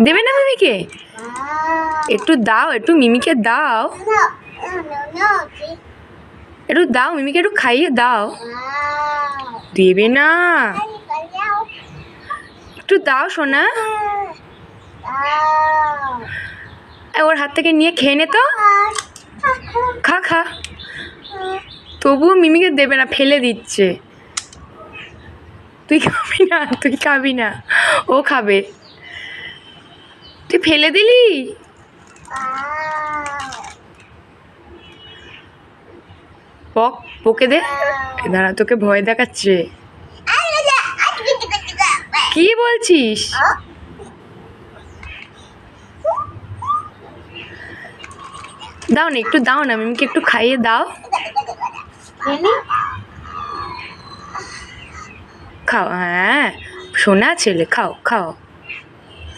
দেবে না মিমিকে? একটু দাও, একটু মিমিকে দাও, একটু দাও মিমিকে, একটু খাইয়ে দাও। দেবে না? একটু দাও সোনা। ওর হাত থেকে নিয়ে খেয়ে নে তো, খা খা। তবুও মিমিকে দেবে না, ফেলে দিচ্ছে। তুই খাবি না, তুই খাবি না, ও খাবে। তুই ফেলে দিলি? বক, বকে দে। দাঁড়া, তোকে ভয় দেখাচ্ছে। কি বলছিস? দাও না, একটু দাও না মিমিকে, একটু খাইয়ে দাও। খাও, হ্যাঁ সোনা ছেলে, খাও খাও।